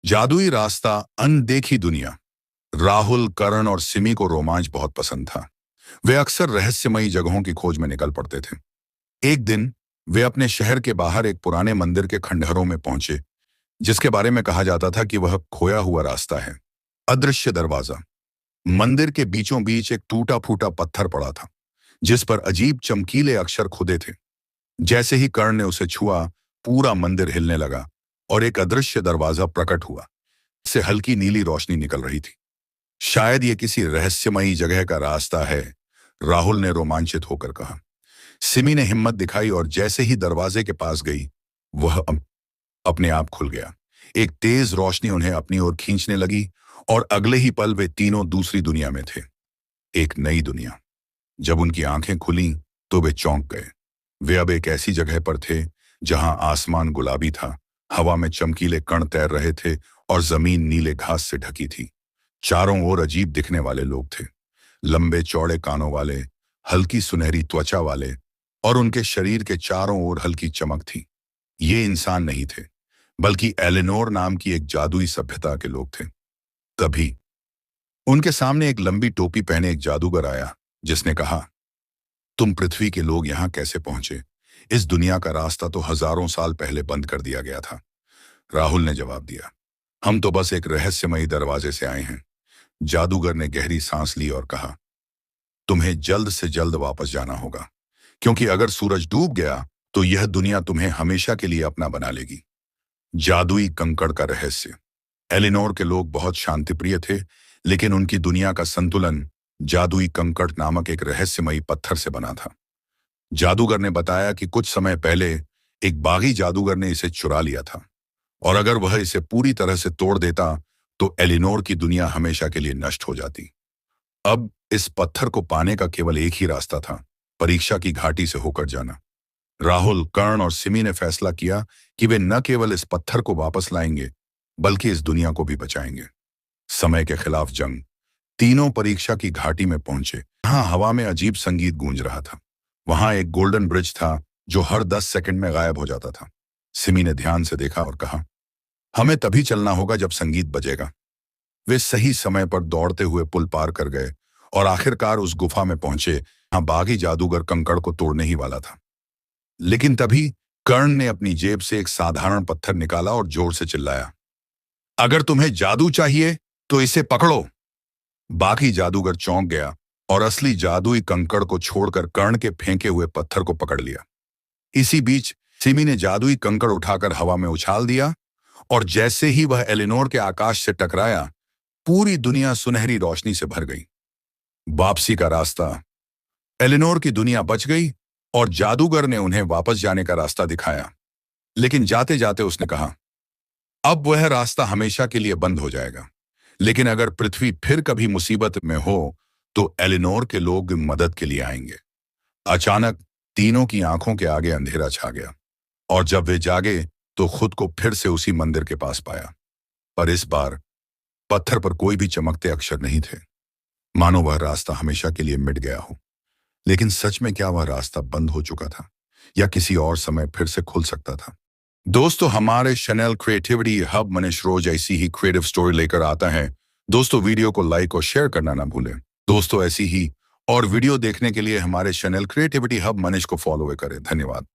जादुई रास्ता, अनदेखी दुनिया। राहुल, करण और सिमी को रोमांच बहुत पसंद था। वे अक्सर रहस्यमयी जगहों की खोज में निकल पड़ते थे। एक दिन वे अपने शहर के बाहर एक पुराने मंदिर के खंडहरों में पहुंचे, जिसके बारे में कहा जाता था कि वह खोया हुआ रास्ता है। अदृश्य दरवाजा। मंदिर के बीचों बीच एक टूटा फूटा पत्थर पड़ा था, जिस पर अजीब चमकीले अक्षर खुदे थे। जैसे ही कर्ण ने उसे छुआ, पूरा मंदिर हिलने लगा और एक अदृश्य दरवाजा प्रकट हुआ। से हल्की नीली रोशनी निकल रही थी। शायद ये किसी रहस्यमयी जगह का रास्ता है, राहुल ने रोमांचित होकर कहा। सिमी ने हिम्मत दिखाई और जैसे ही दरवाजे के पास गई, वह अपने आप खुल गया। एक तेज रोशनी उन्हें अपनी ओर खींचने लगी और अगले ही पल वे तीनों दूसरी दुनिया में थे। एक नई दुनिया। जब उनकी आंखें खुलीं तो वे चौंक गए। वे अब एक ऐसी जगह पर थे जहां आसमान गुलाबी था, हवा में चमकीले कण तैर रहे थे और जमीन नीले घास से ढकी थी। चारों ओर अजीब दिखने वाले लोग थे, लंबे चौड़े कानों वाले, हल्की सुनहरी त्वचा वाले, और उनके शरीर के चारों ओर हल्की चमक थी। ये इंसान नहीं थे, बल्कि एलेनोर नाम की एक जादुई सभ्यता के लोग थे। तभी उनके सामने एक लंबी टोपी पहने एक जादूगर आया, जिसने कहा, तुम पृथ्वी के लोग यहाँ कैसे पहुंचे? इस दुनिया का रास्ता तो हजारों साल पहले बंद कर दिया गया था। राहुल ने जवाब दिया, हम तो बस एक रहस्यमयी दरवाजे से आए हैं। जादूगर ने गहरी सांस ली और कहा, तुम्हें जल्द से जल्द वापस जाना होगा, क्योंकि अगर सूरज डूब गया तो यह दुनिया तुम्हें हमेशा के लिए अपना बना लेगी। जादुई कंकड़ का रहस्य। एलिनोर के लोग बहुत शांतिप्रिय थे, लेकिन उनकी दुनिया का संतुलन जादुई कंकड़ नामक एक रहस्यमयी पत्थर से बना था। जादूगर ने बताया कि कुछ समय पहले एक बागी जादूगर ने इसे चुरा लिया था, और अगर वह इसे पूरी तरह से तोड़ देता तो एलिनोर की दुनिया हमेशा के लिए नष्ट हो जाती। अब इस पत्थर को पाने का केवल एक ही रास्ता था, परीक्षा की घाटी से होकर जाना। राहुल, कर्ण और सिमी ने फैसला किया कि वे न केवल इस पत्थर को वापस लाएंगे, बल्कि इस दुनिया को भी बचाएंगे। समय के खिलाफ जंग। तीनों परीक्षा की घाटी में पहुंचे। यहां हवा में अजीब संगीत गूंज रहा था। वहां एक गोल्डन ब्रिज था जो हर 10 सेकंड में गायब हो जाता था। सिमी ने ध्यान से देखा और कहा, हमें तभी चलना होगा जब संगीत बजेगा। वे सही समय पर दौड़ते हुए पुल पार कर गए और आखिरकार उस गुफा में पहुंचे जहां बागी जादूगर कंकड़ को तोड़ने ही वाला था। लेकिन तभी कर्ण ने अपनी जेब से एक साधारण पत्थर निकाला और जोर से चिल्लाया, अगर तुम्हें जादू चाहिए तो इसे पकड़ो। बाकी जादूगर चौंक गया और असली जादुई कंकड़ को छोड़कर कर्ण के फेंके हुए पत्थर को पकड़ लिया। इसी बीच सिमी ने जादुई कंकड़ उठाकर हवा में उछाल दिया, और जैसे ही वह एलिनोर के आकाश से टकराया, पूरी दुनिया सुनहरी रोशनी से भर गई। वापसी का रास्ता। एलिनोर की दुनिया बच गई और जादूगर ने उन्हें वापस जाने का रास्ता दिखाया। लेकिन जाते जाते उसने कहा, अब वह रास्ता हमेशा के लिए बंद हो जाएगा। लेकिन अगर पृथ्वी फिर कभी मुसीबत में हो तो एलिनोर के लोग मदद के लिए आएंगे। अचानक तीनों की आंखों के आगे अंधेरा छा गया, और जब वे जागे तो खुद को फिर से उसी मंदिर के पास पाया। पर इस बार पत्थर पर कोई भी चमकते अक्षर नहीं थे, मानो वह रास्ता हमेशा के लिए मिट गया हो। लेकिन सच में क्या वह रास्ता बंद हो चुका था, या किसी और समय फिर से खुल सकता था? दोस्तों, हमारे चैनल क्रिएटिविटी हब मनीष रोज ऐसी ही क्रिएटिव स्टोरी लेकर आता है। दोस्तों, वीडियो को लाइक और शेयर करना ना भूलें। दोस्तों, ऐसी ही और वीडियो देखने के लिए हमारे चैनल क्रिएटिविटी हब मनीष को फॉलो करें। धन्यवाद।